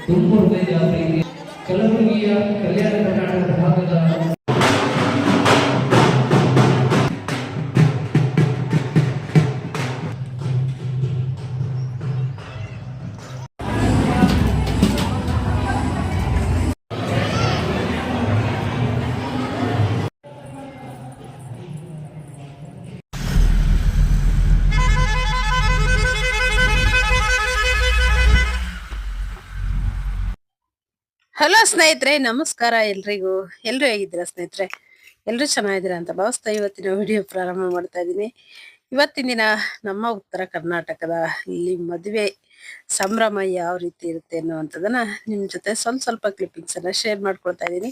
ತುಮಕೂರು ಜಾತ್ರೆಗೆ ಕಲಬುರಗಿಯ ಕಲ್ಯಾಣ ಕರ್ನಾಟಕ ಭಾಗದ ಹಲೋ ಸ್ನೇಹಿತರೆ, ನಮಸ್ಕಾರ ಎಲ್ರಿಗೂ. ಎಲ್ರು ಹೇಗಿದ್ದೀರಾ ಸ್ನೇಹಿತರೆ? ಎಲ್ರು ಚೆನ್ನಾಗಿದ್ದೀರಾ ಅಂತ ಭಾವಿಸ್ತಾ ಇವತ್ತಿನ ವಿಡಿಯೋ ಪ್ರಾರಂಭ ಮಾಡ್ತಾ ಇದ್ದೀನಿ. ಇವತ್ತಿನ ದಿನ ನಮ್ಮ ಉತ್ತರ ಕರ್ನಾಟಕದ ಇಲ್ಲಿ ಮದುವೆ ಸಂಭ್ರಮ ಯಾವ ರೀತಿ ಇರುತ್ತೆ ಅನ್ನುವಂಥದ್ದನ್ನ ನಿಮ್ ಜೊತೆ ಸ್ವಲ್ಪ ಕ್ಲಿಪ್ಪಿಂಗ್ಸ್ ಅನ್ನ ಶೇರ್ ಮಾಡ್ಕೊಳ್ತಾ ಇದ್ದೀನಿ.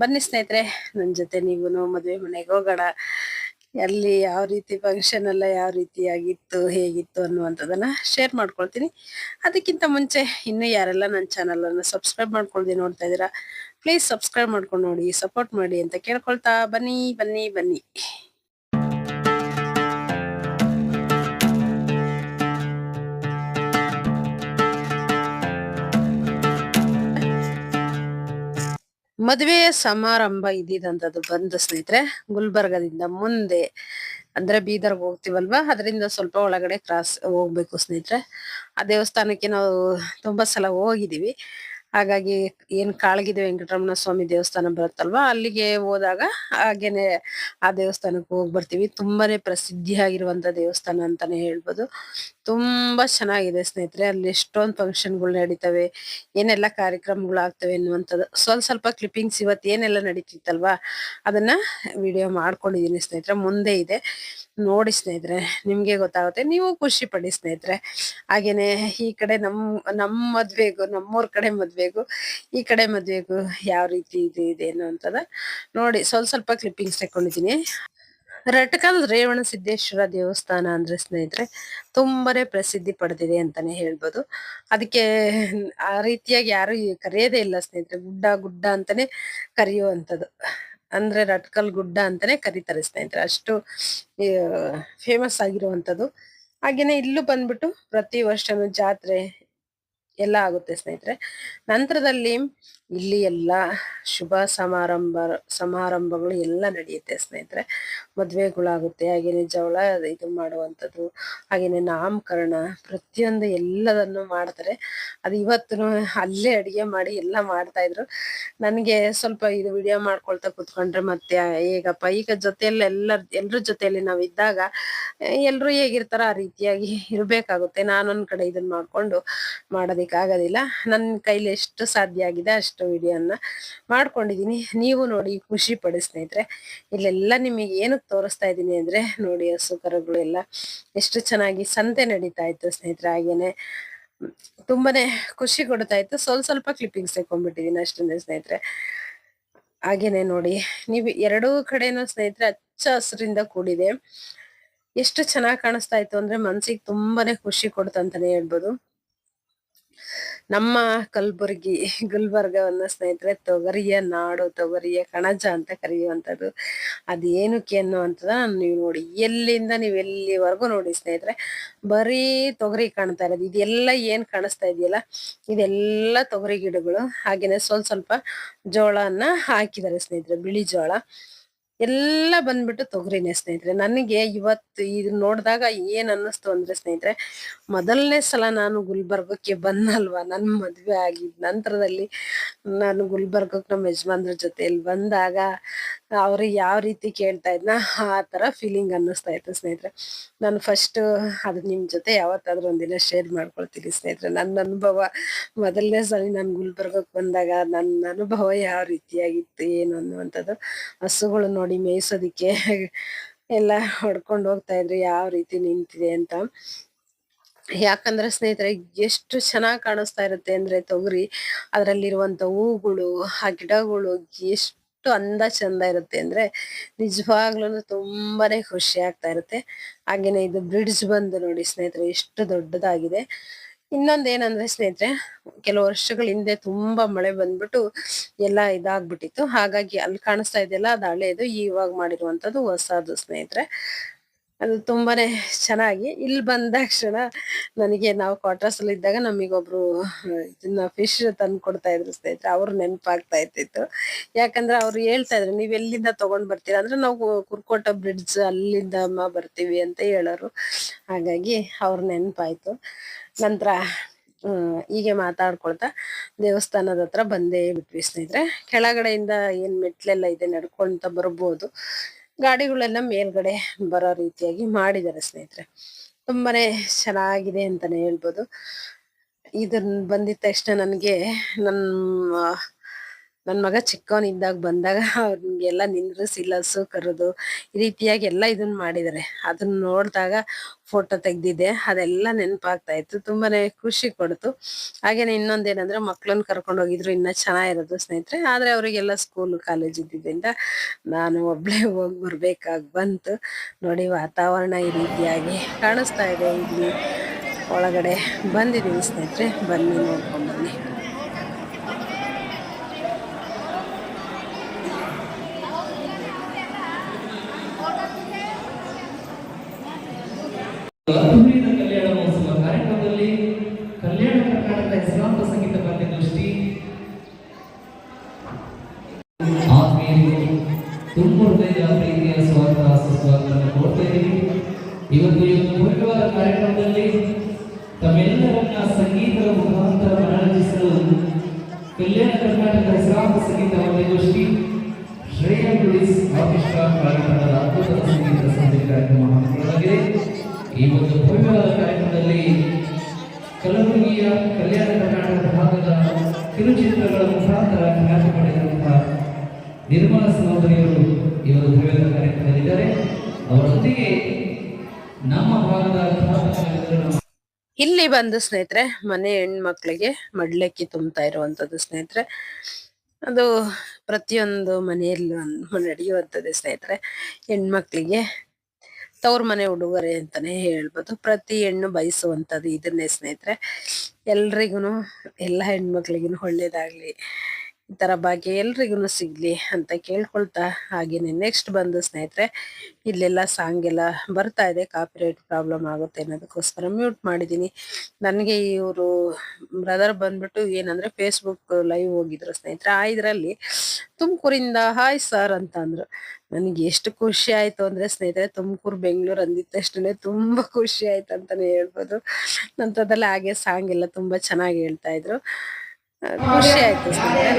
ಬನ್ನಿ ಸ್ನೇಹಿತರೆ, ನನ್ನ ಜೊತೆ ನೀವು ಮದುವೆ ಮನೆಗೆ ಹೋಗೋಣ. ಅಲ್ಲಿ ಯಾವ ರೀತಿ ಫಂಕ್ಷನ್ ಎಲ್ಲ ಯಾವ ರೀತಿಯಾಗಿತ್ತು, ಹೇಗಿತ್ತು ಅನ್ನುವಂಥದ್ದನ್ನ ಶೇರ್ ಮಾಡ್ಕೊಳ್ತೀನಿ. ಅದಕ್ಕಿಂತ ಮುಂಚೆ ಇನ್ನು ಯಾರೆಲ್ಲ ನನ್ನ ಚಾನಲ್ ಅನ್ನು ಸಬ್ಸ್ಕ್ರೈಬ್ ಮಾಡ್ಕೊಳ್ದೆ ನೋಡ್ತಾ ಇದ್ದೀರಾ, ಪ್ಲೀಸ್ ಸಬ್ಸ್ಕ್ರೈಬ್ ಮಾಡ್ಕೊಂಡು ನೋಡಿ, ಸಪೋರ್ಟ್ ಮಾಡಿ ಅಂತ ಕೇಳ್ಕೊಳ್ತಾ ಬನ್ನಿ ಬನ್ನಿ ಬನ್ನಿ. ಮದುವೆಯ ಸಮಾರಂಭ ಇದ್ದಿದಂತದ್ದು ಬಂದು ಸ್ನೇಹಿತರೆ ಗುಲ್ಬರ್ಗದಿಂದ ಮುಂದೆ ಅಂದ್ರೆ ಬೀದರ್ಗೆ ಹೋಗ್ತೀವಲ್ವಾ, ಅದರಿಂದ ಸ್ವಲ್ಪ ಒಳಗಡೆ ಕ್ರಾಸ್ ಹೋಗ್ಬೇಕು ಸ್ನೇಹಿತರೆ. ಆ ದೇವಸ್ಥಾನಕ್ಕೆ ನಾವು ತುಂಬಾ ಸಲ ಹೋಗಿದೀವಿ. ಹಾಗಾಗಿ ಏನ್ ಕಾಳಗಿದ ವೆಂಕಟರಮಣ ಸ್ವಾಮಿ ದೇವಸ್ಥಾನ ಬರುತ್ತಲ್ವಾ, ಅಲ್ಲಿಗೆ ಹೋದಾಗ ಹಾಗೇನೆ ಆ ದೇವಸ್ಥಾನಕ್ಕೆ ಹೋಗಿ ಬರ್ತೀವಿ. ತುಂಬಾನೇ ಪ್ರಸಿದ್ಧಿಯಾಗಿರುವಂತ ದೇವಸ್ಥಾನ ಅಂತಾನೆ ಹೇಳ್ಬೋದು. ತುಂಬಾ ಚೆನ್ನಾಗಿದೆ ಸ್ನೇಹಿತರೆ. ಅಲ್ಲಿ ಎಷ್ಟೊಂದು ಫಂಕ್ಷನ್ಗಳು ನಡೀತವೆ, ಏನೆಲ್ಲ ಕಾರ್ಯಕ್ರಮಗಳು ಆಗ್ತವೆ ಅನ್ನುವಂಥದ್ದು ಸ್ವಲ್ಪ ಕ್ಲಿಪ್ಪಿಂಗ್ಸ್ ಇವತ್ತು ಏನೆಲ್ಲ ನಡೀತಿತ್ತಲ್ವಾ ಅದನ್ನ ವಿಡಿಯೋ ಮಾಡ್ಕೊಂಡಿದೀನಿ ಸ್ನೇಹಿತರೆ. ಮುಂದೆ ಇದೆ ನೋಡಿ ಸ್ನೇಹಿತರೆ, ನಿಮ್ಗೆ ಗೊತ್ತಾಗುತ್ತೆ, ನೀವು ಖುಷಿ ಪಡಿ ಸ್ನೇಹಿತರೆ. ಹಾಗೇನೆ ಈ ಕಡೆ ನಮ್ ಮದ್ವೆಗೂ, ನಮ್ಮೂರ್ ಕಡೆ ಮದ್ವೆಗೂ ಈ ಕಡೆ ಮದ್ವೆಗೂ ಯಾವ ರೀತಿ ಇದೆ ಅನ್ನೋಂಥದ್ದು ನೋಡಿ ಸ್ವಲ್ಪ ಕ್ಲಿಪ್ಪಿಂಗ್ಸ್ ತಕೊಂಡಿದ್ದೀನಿ. ರಟಕಲ್ ರೇವಣ ಸಿದ್ದೇಶ್ವರ ದೇವಸ್ಥಾನ ಅಂದ್ರೆ ಸ್ನೇಹಿತರೆ ತುಂಬಾನೇ ಪ್ರಸಿದ್ಧಿ ಪಡೆದಿದೆ ಅಂತಾನೆ ಹೇಳ್ಬೋದು. ಅದಕ್ಕೆ ಆ ರೀತಿಯಾಗಿ ಯಾರು ಕರೆಯೋದೇ ಇಲ್ಲ ಸ್ನೇಹಿತರೆ. ಗುಡ್ಡ ಅಂತಾನೆ ಕರೆಯುವಂಥದ್ದು. ಅಂದ್ರೆ ರಟ್ಕಲ್ ಗುಡ್ಡ ಅಂತಾನೆ ಕರೀತಾರೆ ಸ್ನೇಹಿತರೆ, ಅಷ್ಟು ಫೇಮಸ್ ಆಗಿರುವಂಥದ್ದು. ಹಾಗೇನೆ ಇಲ್ಲೂ ಬಂದ್ಬಿಟ್ಟು ಪ್ರತಿ ವರ್ಷನೂ ಜಾತ್ರೆ ಎಲ್ಲ ಆಗುತ್ತೆ ಸ್ನೇಹಿತರೆ. ನಂತರದಲ್ಲಿ ಇಲ್ಲಿ ಎಲ್ಲ ಶುಭ ಸಮಾರಂಭಗಳು ಎಲ್ಲ ನಡೆಯುತ್ತೆ ಸ್ನೇಹಿತರೆ. ಮದ್ವೆಗಳಾಗುತ್ತೆ, ಹಾಗೇನೆ ಜವಳ ಇದು ಮಾಡುವಂಥದ್ದು, ಹಾಗೇನೆ ನಾಮಕರಣ, ಪ್ರತಿಯೊಂದು ಎಲ್ಲದನ್ನು ಮಾಡ್ತಾರೆ. ಅದು ಇವತ್ತು ಅಲ್ಲೇ ಅಡಿಗೆ ಮಾಡಿ ಎಲ್ಲ ಮಾಡ್ತಾ ಇದ್ರು. ನನ್ಗೆ ಸ್ವಲ್ಪ ಇದು ವಿಡಿಯೋ ಮಾಡ್ಕೊಳ್ತಾ ಕುತ್ಕೊಂಡ್ರೆ ಮತ್ತೆ ಹೇಗಪ್ಪ, ಈಗ ಜೊತೆಯಲ್ಲಿ ಎಲ್ರ ಜೊತೆಯಲ್ಲಿ ನಾವ್ ಇದ್ದಾಗ ಎಲ್ರು ಹೇಗಿರ್ತಾರ ಆ ರೀತಿಯಾಗಿ ಇರ್ಬೇಕಾಗುತ್ತೆ. ನಾನೊಂದ್ ಕಡೆ ಇದನ್ನ ಮಾಡ್ಕೊಂಡು ಮಾಡೋದಿಕ್ಕಾಗೋದಿಲ್ಲ. ನನ್ನ ಕೈಲಿ ಎಷ್ಟು ಸಾಧ್ಯ ಆಗಿದೆ ಅಷ್ಟು ವಿಡಿಯೋನ ಮಾಡ್ಕೊಂಡಿದೀನಿ. ನೀವು ನೋಡಿ ಖುಷಿ ಪಡಿ ಸ್ನೇಹಿತರೆ. ಇಲ್ಲೆಲ್ಲ ನಿಮಗೆ ಏನಕ್ಕೆ ತೋರಿಸ್ತಾ ಇದ್ದೀನಿ ಅಂದ್ರೆ ನೋಡಿ, ಹಸು ಕರುಗಳು ಎಲ್ಲ ಎಷ್ಟು ಚೆನ್ನಾಗಿ ಸಂತೆ ನಡೀತಾ ಇತ್ತು ಸ್ನೇಹಿತರೆ. ಹಾಗೇನೆ ತುಂಬಾನೇ ಖುಷಿ ಕೊಡ್ತಾ ಇತ್ತು. ಸ್ವಲ್ಪ ಕ್ಲಿಪ್ಪಿಂಗ್ಸ್ ತೆಕೊಂಡ್ಬಿಟ್ಟಿದೀನಿ ಅಷ್ಟೇ ಸ್ನೇಹಿತರೆ. ಹಾಗೇನೆ ನೋಡಿ, ನೀವು ಎರಡೂ ಕಡೆನೂ ಸ್ನೇಹಿತರೆ ಹಚ್ಚ ಹಸಿರಿಂದ ಕೂಡಿದೆ. ಎಷ್ಟು ಚೆನ್ನಾಗಿ ಕಾಣಿಸ್ತಾ ಇತ್ತು ಅಂದ್ರೆ ಮನ್ಸಿಗೆ ತುಂಬಾನೇ ಖುಷಿ ಕೊಡ್ತಂತಾನೆ ಹೇಳ್ಬೋದು. ನಮ್ಮ ಕಲಬುರ್ಗಿ ಗುಲ್ಬರ್ಗವನ್ನ ಸ್ನೇಹಿತರೆ ತೊಗರಿಯ ನಾಡು, ತೊಗರಿಯ ಕಣಜ ಅಂತ ಕರೆಯುವಂಥದ್ದು. ಅದೇನಕ್ಕೆ ಅನ್ನುವಂಥದ್ದು ನೀವು ನೋಡಿ, ಎಲ್ಲಿಂದ ನೀವು ಎಲ್ಲಿವರೆಗೂ ನೋಡಿ ಸ್ನೇಹಿತರೆ ಬರೀ ತೊಗರಿ ಕಾಣ್ತಾ ಇರೋದು. ಇದೆಲ್ಲ ಏನ್ ಕಾಣಿಸ್ತಾ ಇದೆಯಲ್ಲ ಇದೆಲ್ಲ ತೊಗರಿ ಗಿಡಗಳು. ಹಾಗೇನೆ ಸ್ವಲ್ಪ ಜೋಳನ್ನ ಹಾಕಿದ್ದಾರೆ ಸ್ನೇಹಿತರೆ, ಬಿಳಿ ಜೋಳ ಎಲ್ಲ ಬಂದ್ಬಿಟ್ಟು ತೊಗರಿನೇ ಸ್ನೇಹಿತರೆ. ನನಗೆ ಇವತ್ತು ಇದನ್ನ ನೋಡಿದಾಗ ಏನ್ ಅನ್ನಿಸ್ತು ಅಂದ್ರೆ ಸ್ನೇಹಿತರೆ, ಮೊದಲನೇ ಸಲ ನಾನು ಗುಲ್ಬರ್ಗಕ್ಕೆ ಬಂದಲ್ವಾ, ನನ್ ಮದ್ವೆ ಆಗಿದ್ ನಂತರದಲ್ಲಿ ನಾನು ಗುಲ್ಬರ್ಗಕ್ಕೆ ನಮ್ಮ ಯಜಮಾನ್ರ ಜೊತೆಯಲ್ಲಿ ಬಂದಾಗ ಅವ್ರಿಗೆ ಯಾವ ರೀತಿ ಕೇಳ್ತಾ ಇದ್ನ ಆ ತರ ಫೀಲಿಂಗ್ ಅನ್ನಿಸ್ತಾ ಇತ್ತು ಸ್ನೇಹಿತರೆ. ನಾನು ಫಸ್ಟ್ ಅದು ನಿಮ್ ಜೊತೆ ಯಾವತ್ತಾದ್ರೂ ಒಂದಿನ ಶೇರ್ ಮಾಡ್ಕೊಳ್ತೀನಿ ಸ್ನೇಹಿತರೆ. ನನ್ನ ಅನುಭವ ಮೊದಲನೇ ಸಲ ನಾನು ಗುಲ್ಬರ್ಗಕ್ಕೆ ಬಂದಾಗ ನನ್ನ ಅನುಭವ ಯಾವ ರೀತಿಯಾಗಿತ್ತು ಏನು ಅನ್ನುವಂಥದ್ದು. ಹಸುಗಳು ನೋಡಿ ಮೇಯ್ಸೋದಿಕ್ಕೆ ಎಲ್ಲ ಹೊಡ್ಕೊಂಡು ಹೋಗ್ತಾ ಇದ್ರು ಯಾವ ರೀತಿ ನಿಂತಿದೆ ಅಂತ. ಯಾಕಂದ್ರೆ ಸ್ನೇಹಿತರೆ ಎಷ್ಟು ಚೆನ್ನಾಗಿ ಕಾಣಿಸ್ತಾ ಇರುತ್ತೆ ಅಂದ್ರೆ ತೊಗರಿ, ಅದ್ರಲ್ಲಿರುವಂತ ಹೂಗಳು, ಆ ಗಿಡಗಳು ಎಷ್ಟು ಅಂದ ಚಂದ ಇರುತ್ತೆ ಅಂದ್ರೆ ನಿಜವಾಗ್ಲೂ ತುಂಬಾನೇ ಖುಷಿ ಆಗ್ತಾ ಇರುತ್ತೆ. ಹಾಗೇನೆ ಇದು ಬ್ರಿಡ್ಜ್ ಬಂದು ನೋಡಿ ಸ್ನೇಹಿತರೆ ಎಷ್ಟು ದೊಡ್ಡದಾಗಿದೆ. ಇನ್ನೊಂದ್ ಏನಂದ್ರೆ ಸ್ನೇಹಿತರೆ, ಕೆಲವು ವರ್ಷಗಳ ಹಿಂದೆ ತುಂಬಾ ಮಳೆ ಬಂದ್ಬಿಟ್ಟು ಎಲ್ಲಾ ಇದಾಗ್ಬಿಟ್ಟಿತ್ತು. ಹಾಗಾಗಿ ಅಲ್ಲಿ ಕಾಣಿಸ್ತಾ ಇದೆಯಲ್ಲ ಅದು ಹಳೇದು, ಇವಾಗ ಮಾಡಿರುವಂತದ್ದು ಹೊಸದು ಸ್ನೇಹಿತರೆ. ಅದು ತುಂಬಾನೇ ಚೆನ್ನಾಗಿ ಇಲ್ಲಿ ಬಂದಾಕ್ಷಣ ನನಗೆ ನಾವು ಕ್ವಾರ್ಟರ್ಸ್ ಅಲ್ಲಿ ಇದ್ದಾಗ ನಮಗೊಬ್ರು ಇದನ್ನ ಫಿಶ್ ತಂದು ಕೊಡ್ತಾ ಇದ್ರು ಸ್ನೇಹಿತರೆ. ಅವ್ರು ನೆನಪಾಗ್ತಾ ಇರ್ತಿತ್ತು. ಯಾಕಂದ್ರೆ ಅವ್ರು ಹೇಳ್ತಾ ಇದ್ರು, ನೀವ್ ಎಲ್ಲಿಂದ ತಗೊಂಡ್ ಬರ್ತೀರಾ ಅಂದ್ರೆ ನಾವು ಕುರ್ಕೋಟ ಬ್ರಿಡ್ಜ್ ಅಲ್ಲಿಂದ ಅಮ್ಮ ಬರ್ತೀವಿ ಅಂತ ಹೇಳೋರು. ಹಾಗಾಗಿ ಅವ್ರ ನೆನಪಾಯ್ತು. ನಂತರ ಹೀಗೆ ಮಾತಾಡ್ಕೊಳ್ತಾ ದೇವಸ್ಥಾನದ ಹತ್ರ ಬಂದೇ ಬಿಟ್ವಿ ಸ್ನೇಹಿತರೆ. ಕೆಳಗಡೆಯಿಂದ ಏನ್ ಮೆಟ್ಲೆಲ್ಲ ಇದೆ ನಡ್ಕೊಂತ ಬರ್ಬೋದು. ಗಾಡಿಗಳೆಲ್ಲ ಮೇಲ್ಗಡೆ ಬರೋ ರೀತಿಯಾಗಿ ಮಾಡಿದ್ದಾರೆ ಸ್ನೇಹಿತರೆ. ತುಂಬಾನೇ ಚೆನ್ನಾಗಿದೆ ಅಂತಾನೆ ಹೇಳ್ಬೋದು. ಇದನ್ ಬಂದಿದ ತಕ್ಷಣ ನನ್ಗೆ ನನ್ ಮಗ ಚಿಕ್ಕವನಿದ್ದಾಗ ಬಂದಾಗ ಅವ್ನಿಗೆಲ್ಲ ನಿಂದ್ರಿಸಿ ಲಸ್ಸು ಕರೆದು ಈ ರೀತಿಯಾಗಿ ಎಲ್ಲ ಇದನ್ನ ಮಾಡಿದ್ದಾರೆ. ಅದನ್ನ ನೋಡಿದಾಗ ಫೋಟೋ ತೆಗ್ದಿದ್ದೆ, ಅದೆಲ್ಲ ನೆನಪಾಗ್ತಾ ಇತ್ತು. ತುಂಬಾನೇ ಖುಷಿ ಕೊಡ್ತು. ಹಾಗೇನೆ ಇನ್ನೊಂದೇನಂದ್ರೆ ಮಕ್ಳನ್ನ ಕರ್ಕೊಂಡು ಹೋಗಿದ್ರು ಇನ್ನ ಚೆನ್ನಾಗಿರೋದು ಸ್ನೇಹಿತರೆ. ಆದ್ರೆ ಅವರಿಗೆಲ್ಲ ಸ್ಕೂಲ್ ಕಾಲೇಜ್ ಇದ್ದಿದ್ದರಿಂದ ನಾನು ಒಬ್ಳೆ ಹೋಗಿ ಬರ್ಬೇಕಾಗಿ ಬಂತು. ನೋಡಿ ವಾತಾವರಣ ಈ ರೀತಿಯಾಗಿ ಕಾಣಿಸ್ತಾ ಇದೆ. ಇಲ್ಲಿ ಒಳಗಡೆ ಬಂದಿದೀವಿ ಸ್ನೇಹಿತರೆ, ಬನ್ನಿ ನೋಡ್ಕೊಂಡ್ ಬನ್ನಿ. ಅದ್ದೂರಿಯ ಕಲ್ಯಾಣ ಮಹೋತ್ಸವ ಕಾರ್ಯಕ್ರಮದಲ್ಲಿ ಕಲ್ಯಾಣ ಕರ್ನಾಟಕ ಹೆಸರಾಂತ ಸಂಗೀತ ಪಂದ್ಯಗೋಷ್ಠಿ ಆತ್ಮೀಯರು ತುಂಬ ಹೃದಯದ ಪ್ರೀತಿಯ ಸ್ವಾಗತ ಸುಸ್ವಾಗತವನ್ನು ಕೊಡ್ತಾ ಇದ್ದೀವಿ. ಇವತ್ತು ಈ ಭವ್ಯವಾದ ಕಾರ್ಯಕ್ರಮದಲ್ಲಿ ತಮ್ಮೆಲ್ಲರನ್ನ ಸಂಗೀತದ ಮುಖಾಂತರ ಮನರಂಜಿಸಲು ಕಲ್ಯಾಣ ಕರ್ನಾಟಕ ಹೆಸರಾಂತ ಸಂಗೀತ ಪಂದ್ಯಗೋಷ್ಠಿ ಶ್ರೇಯಾ ಗುಡಿಸ್ ಆರ್ಕೆಸ್ಟ್ರಾ ಕಾರ್ಯಕ್ರಮದ ಅದ್ಭುತ ಸಂಗೀತ ಸಂಜೆ ಕಾರ್ಯಕ್ರಮ ಹಮ್ಮಿಕೊಳ್ಳಲಾಗಿದೆ. ಈ ಒಂದು ಭವ್ಯವಾದ ಕಾರ್ಯಕ್ರಮದಲ್ಲಿ ಕಲಬುರಗಿಯ ಕಲ್ಯಾಣ ಕರ್ನಾಟಕ ಭಾಗದ ಕಿರುಚಿತ್ರಗಳ ಮುಖಾಂತರ ಖ್ಯಾತಿ ಪಡೆದಿರುವಂತಹ ನಿರ್ಮಲಾ ಸಹೋದರಿಯರು ಈ ಒಂದು ಭವ್ಯವಾದ ಕಾರ್ಯಕ್ರಮದಲ್ಲಿದ್ದಾರೆ. ಅವರೊಂದಿಗೆ ನಮ್ಮ ಭಾಗದ ಇಲ್ಲಿ ಬಂದು ಸ್ನೇಹಿತರೆ ಮನೆ ಹೆಣ್ಮಕ್ಳಿಗೆ ಮಡ್ಲಕ್ಕಿ ತುಂಬ್ತಾ ಇರುವಂತದ್ದು ಸ್ನೇಹಿತರೆ. ಅದು ಪ್ರತಿಯೊಂದು ಮನೆಯಲ್ಲೂ ನಡೆಯುವಂಥದ್ದು ಸ್ನೇಹಿತರೆ. ಹೆಣ್ಮಕ್ಳಿಗೆ ತವ್ರ ಮನೆ ಉಡುಗೊರೆ ಅಂತಾನೆ ಹೇಳ್ಬೋದು. ಪ್ರತಿ ಹೆಣ್ಣು ಬಯಸುವಂಥದ್ದು ಇದನ್ನೇ ಸ್ನೇಹಿತರೆ. ಎಲ್ರಿಗೂ ಎಲ್ಲ ಹೆಣ್ಮಕ್ಳಿಗೂ ಒಳ್ಳೇದಾಗ್ಲಿ, ಈ ತರ ಭಾಗ್ಯ ಎಲ್ರಿಗೂ ಸಿಗ್ಲಿ ಅಂತ ಕೇಳ್ಕೊಳ್ತಾ, ಹಾಗೇನೆ ನೆಕ್ಸ್ಟ್ ಬಂದು ಸ್ನೇಹಿತರೆ ಇಲ್ಲೆಲ್ಲ ಸಾಂಗ್ ಎಲ್ಲ ಬರ್ತಾ ಇದೆ. ಕಾಪಿರೈಟ್ ಪ್ರಾಬ್ಲಮ್ ಆಗುತ್ತೆ ಅನ್ನೋದಕ್ಕೋಸ್ಕರ ಮ್ಯೂಟ್ ಮಾಡಿದೀನಿ. ನನಗೆ ಇವರು ಬ್ರದರ್ ಬಂದ್ಬಿಟ್ಟು ಏನಂದ್ರೆ ಫೇಸ್ಬುಕ್ ಲೈವ್ ಹೋಗಿದ್ರು ಸ್ನೇಹಿತರೆ. ಇದ್ರಲ್ಲಿ ತುಮಕೂರಿಂದ ಹಾಯ್ ಸರ್ ಅಂತ ಅಂದ್ರು. ನನಗೆ ಎಷ್ಟು ಖುಷಿ ಆಯ್ತು ಅಂದ್ರೆ ಸ್ನೇಹಿತರೆ, ತುಮಕೂರು ಬೆಂಗಳೂರು ಅಂದಿದ ತಕ್ಷಣ ತುಂಬಾ ಖುಷಿ ಆಯ್ತು ಅಂತಾನೆ ಹೇಳ್ಬೋದು. ನಂತರದಲ್ಲಿ ಹಾಗೆ ಸಾಂಗ್ ಎಲ್ಲ ತುಂಬಾ ಚೆನ್ನಾಗಿ ಹೇಳ್ತಾ ಇದ್ರು. ಖುಷಿ ಆಯ್ತು ಸ್ನೇಹಿತರೆ.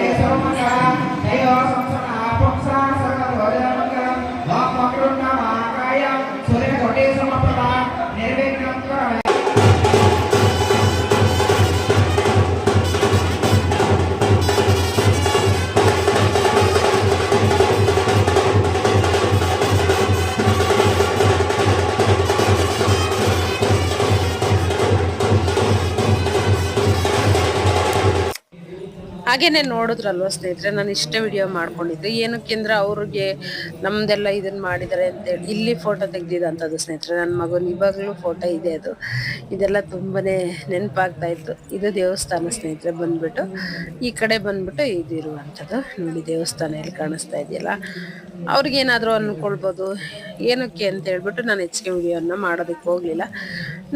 ಹಾಗೇನೆ ನೋಡಿದ್ರಲ್ವ ಸ್ನೇಹಿತರೆ, ನಾನು ಇಷ್ಟೇ ವಿಡಿಯೋ ಮಾಡ್ಕೊಂಡಿದ್ದೆ. ಏನಕ್ಕೆ ಅಂದ್ರೆ ಅವ್ರಿಗೆ ನಮ್ದೆಲ್ಲ ಇದನ್ನ ಮಾಡಿದ್ದಾರೆ ಅಂತೇಳಿ ಇಲ್ಲಿ ಫೋಟೋ ತೆಗ್ದಿದಂಥದ್ದು ಸ್ನೇಹಿತರೆ. ನನ್ನ ಮಗನ ಇವಾಗಲೂ ಫೋಟೋ ಇದೆ. ಅದು ಇದೆಲ್ಲ ತುಂಬಾನೇ ನೆನಪಾಗ್ತಾ ಇತ್ತು. ಇದು ದೇವಸ್ಥಾನ ಸ್ನೇಹಿತರೆ. ಬಂದ್ಬಿಟ್ಟು ಈ ಕಡೆ ಬಂದ್ಬಿಟ್ಟು ಇದು ಇರುವಂಥದ್ದು ನೋಡಿ, ದೇವಸ್ಥಾನ ಎಲ್ಲಿ ಕಾಣಿಸ್ತಾ ಇದೆಯಲ್ಲ. ಅವ್ರಿಗೇನಾದ್ರು ಅನ್ಕೊಳ್ಬೋದು ಏನಕ್ಕೆ ಅಂತ ಹೇಳ್ಬಿಟ್ಟು ನಾನು ಹೆಚ್ಚಿಗೆ ವಿಡಿಯೋನ ಮಾಡೋದಕ್ಕೆ ಹೋಗ್ಲಿಲ್ಲ.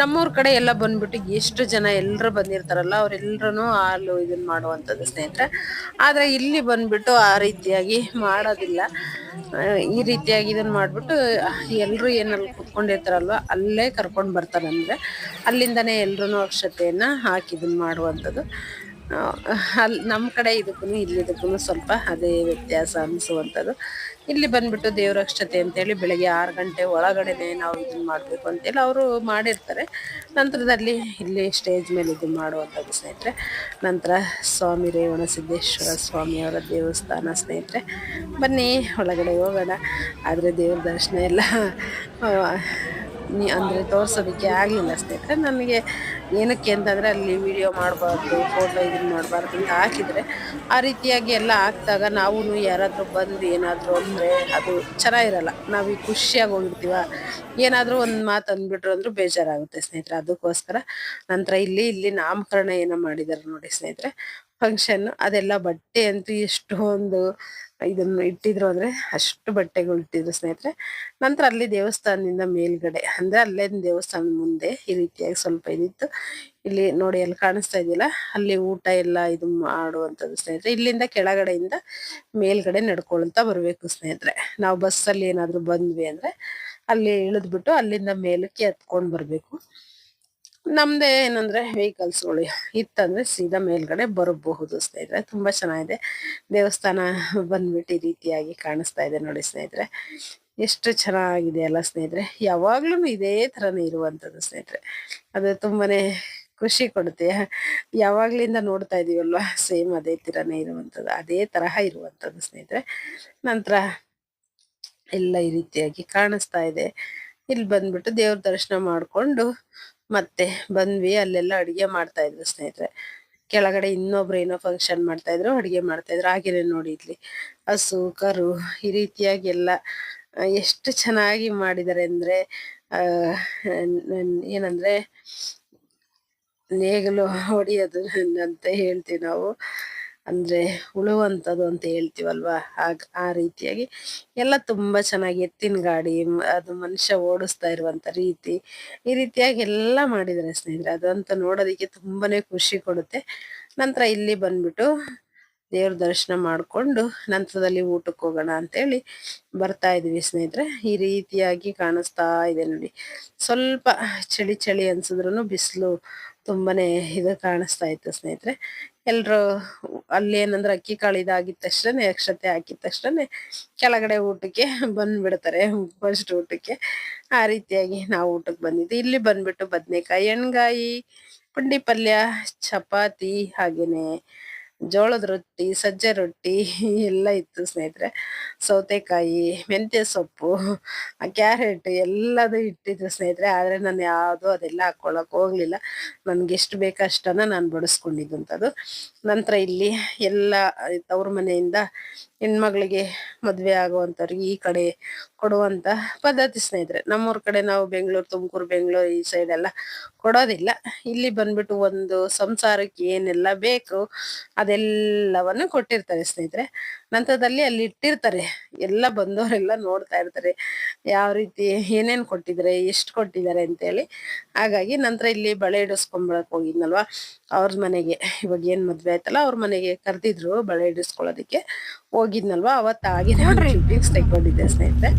ನಮ್ಮೂರ್ ಕಡೆ ಎಲ್ಲ ಬಂದ್ಬಿಟ್ಟು ಎಷ್ಟು ಜನ ಎಲ್ಲರೂ ಬಂದಿರ್ತಾರಲ್ಲ, ಅವ್ರೆಲ್ರೂ ಹಾಲು ಇದನ್ನ ಮಾಡುವಂಥದ್ದು ಸ್ನೇಹಿತರೆ. ಆದ್ರೆ ಇಲ್ಲಿ ಬಂದ್ಬಿಟ್ಟು ಆ ರೀತಿಯಾಗಿ ಮಾಡೋದಿಲ್ಲ. ಈ ರೀತಿಯಾಗಿ ಇದನ್ನ ಮಾಡ್ಬಿಟ್ಟು ಎಲ್ರು ಏನಲ್ಲಿ ಕುತ್ಕೊಂಡಿರ್ತಾರಲ್ವ ಅಲ್ಲೇ ಕರ್ಕೊಂಡ್ ಬರ್ತಾರಂದ್ರೆ ಅಲ್ಲಿಂದಾನೇ ಎಲ್ರು ಅಕ್ಷತೆಯನ್ನ ಹಾಕಿ ಇದನ್ನ ಮಾಡುವಂಥದ್ದು. ಅಲ್ಲಿ ನಮ್ಮ ಕಡೆ ಇದಕ್ಕೂ ಇಲ್ಲಿದಕ್ಕೂ ಸ್ವಲ್ಪ ಅದೇ ವ್ಯತ್ಯಾಸ ಅನಿಸುವಂಥದ್ದು. ಇಲ್ಲಿ ಬಂದ್ಬಿಟ್ಟು ದೇವರಕ್ಷತೆ ಅಂತೇಳಿ ಬೆಳಗ್ಗೆ 6 ಗಂಟೆ ಒಳಗಡೆನೆ ನಾವು ಇದನ್ನ ಮಾಡಬೇಕು ಅಂತೇಳಿ ಅವರು ಮಾಡಿರ್ತಾರೆ. ನಂತರದಲ್ಲಿ ಇಲ್ಲಿ ಸ್ಟೇಜ್ ಮೇಲೆ ಇದನ್ನ ಮಾಡುವಂಥದ್ದು ಸ್ನೇಹಿತರೆ. ನಂತರ ಸ್ವಾಮಿ ರೇವಣಸಿದ್ದೇಶ್ವರ ಸ್ವಾಮಿಯವರ ದೇವಸ್ಥಾನ ಸ್ನೇಹಿತರೆ. ಬನ್ನಿ ಒಳಗಡೆ ಹೋಗೋಣ. ಆದರೆ ದೇವ್ರ ದರ್ಶನ ಎಲ್ಲ ಅಂದರೆ ತೋರ್ಸೋದಕ್ಕೆ ಆಗಲಿಲ್ಲ ಸ್ನೇಹಿತರೆ. ನನಗೆ ಏನಕ್ಕೆ ಅಂತಂದರೆ ಅಲ್ಲಿ ವಿಡಿಯೋ ಮಾಡಬಾರ್ದು, ಫೋಟೋ ಇದನ್ನ ಮಾಡಬಾರ್ದು ಅಂತ ಹಾಕಿದರೆ ಆ ರೀತಿಯಾಗಿ ಎಲ್ಲ ಹಾಕಿದಾಗ ನಾವು ಯಾರಾದರೂ ಬಂದು ಏನಾದರೂ ಅಂದರೆ ಅದು ಚೆನ್ನಾಗಿರಲ್ಲ. ನಾವು ಈಗ ಖುಷಿಯಾಗಿ ಹೋಗಿರ್ತೀವ, ಏನಾದರೂ ಒಂದು ಮಾತು ಅಂದ್ಬಿಟ್ರು ಅಂದ್ರೂ ಬೇಜಾರಾಗುತ್ತೆ ಸ್ನೇಹಿತರೆ. ಅದಕ್ಕೋಸ್ಕರ ನಂತರ ಇಲ್ಲಿ ನಾಮಕರಣ ಏನೋ ಮಾಡಿದ್ದಾರೆ ನೋಡಿ ಸ್ನೇಹಿತರೆ. ಫಂಕ್ಷನ್ ಅದೆಲ್ಲ ಬಟ್ಟೆ ಅಂತೂ ಎಷ್ಟೊಂದು ಇದನ್ನು ಇಟ್ಟಿದ್ರು ಅಂದ್ರೆ ಅಷ್ಟು ಬಟ್ಟೆಗಳು ಇಟ್ಟಿದ್ರು ಸ್ನೇಹಿತರೆ. ನಂತರ ಅಲ್ಲಿ ದೇವಸ್ಥಾನದಿಂದ ಮೇಲ್ಗಡೆ ಅಂದ್ರೆ ಅಲ್ಲೇ ದೇವಸ್ಥಾನದ ಮುಂದೆ ಈ ರೀತಿಯಾಗಿ ಸ್ವಲ್ಪ ಇದಿತ್ತು. ಇಲ್ಲಿ ನೋಡಿ ಅಲ್ಲಿ ಕಾಣಿಸ್ತಾ ಇದೆಯಲ್ಲ, ಅಲ್ಲಿ ಊಟ ಎಲ್ಲ ಇದು ಮಾಡುವಂಥದ್ದು ಸ್ನೇಹಿತರೆ. ಇಲ್ಲಿಂದ ಕೆಳಗಡೆಯಿಂದ ಮೇಲ್ಗಡೆ ನಡ್ಕೊಳ್ತಾ ಬರ್ಬೇಕು ಸ್ನೇಹಿತರೆ. ನಾವು ಬಸ್ಸಲ್ಲಿ ಏನಾದ್ರು ಬಂದ್ವಿ ಅಂದ್ರೆ ಅಲ್ಲಿ ಇಳಿದ್ಬಿಟ್ಟು ಅಲ್ಲಿಂದ ಮೇಲಕ್ಕೆ ಹತ್ಕೊಂಡ್ ಬರ್ಬೇಕು. ನಮ್ದೇ ಏನಂದ್ರೆ ವೆಹಿಕಲ್ಸ್ಗಳು ಇತ್ತಂದ್ರೆ ಸೀದಾ ಮೇಲ್ಗಡೆ ಬರಬಹುದು ಸ್ನೇಹಿತರೆ. ತುಂಬಾ ಚೆನ್ನಾಗಿದೆ ದೇವಸ್ಥಾನ. ಬಂದ್ಬಿಟ್ಟು ಈ ರೀತಿಯಾಗಿ ಕಾಣಿಸ್ತಾ ಇದೆ ನೋಡಿ ಸ್ನೇಹಿತರೆ. ಎಷ್ಟು ಚೆನ್ನಾಗಿದೆ ಅಲ್ಲ ಸ್ನೇಹಿತರೆ. ಯಾವಾಗ್ಲೂ ಇದೇ ತರನೇ ಇರುವಂತದ್ದು ಸ್ನೇಹಿತರೆ. ಅದು ತುಂಬಾನೇ ಖುಷಿ ಕೊಡುತ್ತೆ. ಯಾವಾಗ್ಲಿಂದ ನೋಡ್ತಾ ಇದೀವಲ್ವಾ, ಸೇಮ್ ಅದೇ ತರನೇ ಇರುವಂತದ್ದು, ಅದೇ ತರಹ ಇರುವಂತದ್ದು ಸ್ನೇಹಿತರೆ. ನಂತರ ಎಲ್ಲ ಈ ರೀತಿಯಾಗಿ ಕಾಣಿಸ್ತಾ ಇದೆ. ಇಲ್ಲಿ ಬಂದ್ಬಿಟ್ಟು ದೇವ್ರ ದರ್ಶನ ಮಾಡ್ಕೊಂಡು ಮತ್ತೆ ಬಂದ್ವಿ. ಅಲ್ಲೆಲ್ಲ ಅಡಿಗೆ ಮಾಡ್ತಾ ಇದ್ರು ಸ್ನೇಹಿತರೆ. ಕೆಳಗಡೆ ಇನ್ನೊಬ್ರು ಏನೋ ಫಂಕ್ಷನ್ ಮಾಡ್ತಾ ಇದ್ರು, ಅಡಿಗೆ ಮಾಡ್ತಾ ಇದ್ರು. ಹಾಗೇನೆ ನೋಡಿ ಇಲ್ಲಿ ಹಸು ಕರು ಈ ರೀತಿಯಾಗಿ ಎಲ್ಲ ಎಷ್ಟು ಚೆನ್ನಾಗಿ ಮಾಡಿದ್ದಾರೆ ಅಂದ್ರೆ ಆ ಏನಂದ್ರೆ ನೇಗಿಲು ಹೊಡಿಯೋದು ಅಂತ ಹೇಳ್ತೀವಿ ನಾವು, ಅಂದ್ರೆ ಉಳುವಂಥದ್ದು ಅಂತ ಹೇಳ್ತೀವಲ್ವಾ, ಆ ರೀತಿಯಾಗಿ ಎಲ್ಲ ತುಂಬಾ ಚೆನ್ನಾಗಿ ಎತ್ತಿನ ಗಾಡಿ ಅದು ಮನುಷ್ಯ ಓಡಿಸ್ತಾ ಇರುವಂತ ರೀತಿ ಈ ರೀತಿಯಾಗಿ ಎಲ್ಲ ಮಾಡಿದ್ದಾರೆ ಸ್ನೇಹಿತರೆ. ಅದಂತ ನೋಡೋದಿಕ್ಕೆ ತುಂಬಾನೇ ಖುಷಿ ಕೊಡುತ್ತೆ. ನಂತರ ಇಲ್ಲಿ ಬಂದ್ಬಿಟ್ಟು ದೇವ್ರ ದರ್ಶನ ಮಾಡ್ಕೊಂಡು ನಂತರದಲ್ಲಿ ಊಟಕ್ಕೆ ಹೋಗೋಣ ಅಂತೇಳಿ ಬರ್ತಾ ಇದೀವಿ ಸ್ನೇಹಿತರೆ. ಈ ರೀತಿಯಾಗಿ ಕಾಣಿಸ್ತಾ ಇದೆ ನೋಡಿ. ಸ್ವಲ್ಪ ಚಳಿ ಚಳಿ ಅನ್ಸಿದ್ರು ಬಿಸಿಲು ತುಂಬಾನೇ ಇದು ಕಾಣಿಸ್ತಾ ಇತ್ತು ಸ್ನೇಹಿತರೆ. ಎಲ್ರು ಅಲ್ಲಿ ಏನಂದ್ರೆ ಅಕ್ಕಿ ಕಾಳು ಇದಾಗಿದ ತಕ್ಷಣ ಅಕ್ಷತೆ ಹಾಕಿದ ತಕ್ಷಣ ಕೆಳಗಡೆ ಊಟಕ್ಕೆ ಬಂದ್ಬಿಡ್ತಾರೆ, ಫಸ್ಟ್ ಊಟಕ್ಕೆ. ಆ ರೀತಿಯಾಗಿ ನಾವು ಊಟಕ್ಕೆ ಬಂದಿದ್ವಿ. ಇಲ್ಲಿ ಬಂದ್ಬಿಟ್ಟು ಬದ್ನೆಕಾಯಿ ಎಣ್ಗಾಯಿ ಪುಂಡಿ ಪಲ್ಯ ಚಪಾತಿ ಹಾಗೇನೆ ಜೋಳದ ರೊಟ್ಟಿ ಸಜ್ಜೆ ರೊಟ್ಟಿ ಎಲ್ಲ ಇತ್ತು ಸ್ನೇಹಿತರೆ. ಸೌತೆಕಾಯಿ ಮೆಂತ್ಯ ಸೊಪ್ಪು ಕ್ಯಾರೆಟ್ ಎಲ್ಲದೂ ಇಟ್ಟಿದ್ರು ಸ್ನೇಹಿತರೆ. ಆದ್ರೆ ನಾನು ಯಾವುದು ಅದೆಲ್ಲ ಹಾಕೊಳಕ್ ಹೋಗ್ಲಿಲ್ಲ. ನನ್ಗೆ ಎಷ್ಟು ಬೇಕಷ್ಟನ್ನ ನಾನು ಬಡಿಸ್ಕೊಂಡಿದ್ದಂಥದ್ದು. ನಂತರ ಇಲ್ಲಿ ಎಲ್ಲ ತವ್ರ ಮನೆಯಿಂದ ಹೆಣ್ಮಗಳಿಗೆ ಮದ್ವೆ ಆಗುವಂಥವ್ರಿಗೆ ಈ ಕಡೆ ಕೊಡುವಂತ ಪದ್ಧತಿ ಸ್ನೇಹಿತರೆ. ನಮ್ಮೂರ್ ಕಡೆ ನಾವು ಬೆಂಗಳೂರು ತುಮಕೂರು ಬೆಂಗಳೂರು ಈ ಸೈಡ್ ಎಲ್ಲ ಕೊಡೋದಿಲ್ಲ. ಇಲ್ಲಿ ಬಂದ್ಬಿಟ್ಟು ಒಂದು ಸಂಸಾರಕ್ಕೆ ಏನೆಲ್ಲ ಬೇಕು ಅದೆಲ್ಲವನ್ನು ಕೊಟ್ಟಿರ್ತಾರೆ ಸ್ನೇಹಿತರೆ. ನಂತರದಲ್ಲಿ ಅಲ್ಲಿ ಇಟ್ಟಿರ್ತಾರೆ, ಎಲ್ಲ ಬಂದವರೆಲ್ಲ ನೋಡ್ತಾ ಇರ್ತಾರೆ ಯಾವ ರೀತಿ ಏನೇನ್ ಕೊಟ್ಟಿದ್ದಾರೆ ಎಷ್ಟು ಕೊಟ್ಟಿದ್ದಾರೆ ಅಂತೇಳಿ. ಹಾಗಾಗಿ ನಂತರ ಇಲ್ಲಿ ಬಳೆ ಇಡಿಸ್ಕೊಂಬಳಕ್ ಹೋಗಿದ್ನಲ್ವಾ ಅವ್ರ ಮನೆಗೆ, ಇವಾಗ ಏನ್ ಮದ್ವೆ ಆಯ್ತಲ್ಲ ಅವ್ರ ಮನೆಗೆ ಕರ್ದಿದ್ರು ಬಳೆ ಇಡಿಸ್ಕೊಳ್ಳೋದಿಕ್ಕೆ ಹೋಗಿದ್ನಲ್ವಾ, ಅವತ್ತು ಆಗಿನ ಕ್ಲಿಪ್ಪಿಂಗ್ಸ್ ತೆಕ್ಕೊಂಡಿದ್ದೆ ಸ್ನೇಹಿತರೆ.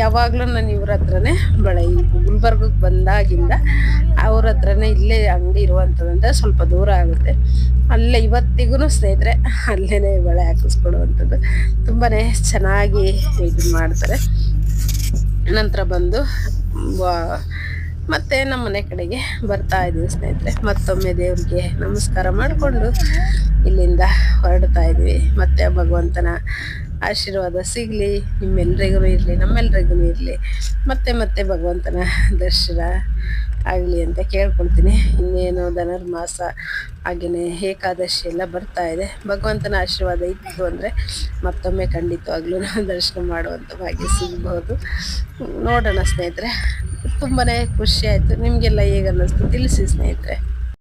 ಯಾವಾಗ್ಲೂ ನಾನು ಇವ್ರ ಹತ್ರನೇ ಬಳೆ, ಈ ಗುಲ್ಬರ್ಗಕ್ಕೆ ಬಂದಾಗಿಂದ ಅವ್ರ ಹತ್ರನೇ ಇಲ್ಲೇ ಅಂಗಡಿ ಇರುವಂತದಂದ್ರೆ ಸ್ವಲ್ಪ ದೂರ ಆಗುತ್ತೆ, ಅಲ್ಲೇ ಇವತ್ತಿಗೂ ಸ್ನೇಹಿತರೆ ಅಲ್ಲೇನೆ ಬಳೆ ಹಾಕಿಸ್ಕೊಡುವಂಥದ್ದು. ತುಂಬಾನೇ ಚೆನ್ನಾಗಿ ಇದು ಮಾಡ್ತಾರೆ. ನಂತರ ಬಂದು ಮತ್ತೆ ನಮ್ಮ ಮನೆ ಕಡೆಗೆ ಬರ್ತಾ ಇದೀವಿ ಸ್ನೇಹಿತರೆ. ಮತ್ತೊಮ್ಮೆ ದೇವ್ರಿಗೆ ನಮಸ್ಕಾರ ಮಾಡಿಕೊಂಡು ಇಲ್ಲಿಂದ ಹೊರಡ್ತಾ ಇದೀವಿ. ಮತ್ತೆ ಭಗವಂತನ ಆಶೀರ್ವಾದ ಸಿಗ್ಲಿ ನಿಮ್ಮೆಲ್ರಿಗೂ ಇರ್ಲಿ, ನಮ್ಮೆಲ್ರಿಗೂ ಇರ್ಲಿ. ಮತ್ತೆ ಮತ್ತೆ ಭಗವಂತನ ದರ್ಶನ ಆಗ್ಲಿ ಅಂತ ಕೇಳ್ಕೊಳ್ತೀನಿ. ಇನ್ನೇನು ಧನುರ್ಮಾಸ ಹಾಗೇನೆ ಏಕಾದಶಿ ಎಲ್ಲ ಬರ್ತಾ ಇದೆ. ಭಗವಂತನ ಆಶೀರ್ವಾದ ಇತ್ತು ಅಂದ್ರೆ ಮತ್ತೊಮ್ಮೆ ಖಂಡಿತವಾಗ್ಲೂ ದರ್ಶನ ಮಾಡುವಂತ ಭಾಗ್ಯ ಸಿಗಬಹುದು. ನೋಡೋಣ ಸ್ನೇಹಿತರೆ. ತುಂಬಾನೇ ಖುಷಿ ಆಯ್ತು. ನಿಮ್ಗೆಲ್ಲ ಹೇಗೆ ಅನ್ನಿಸ್ತು ತಿಳಿಸಿ ಸ್ನೇಹಿತರೆ.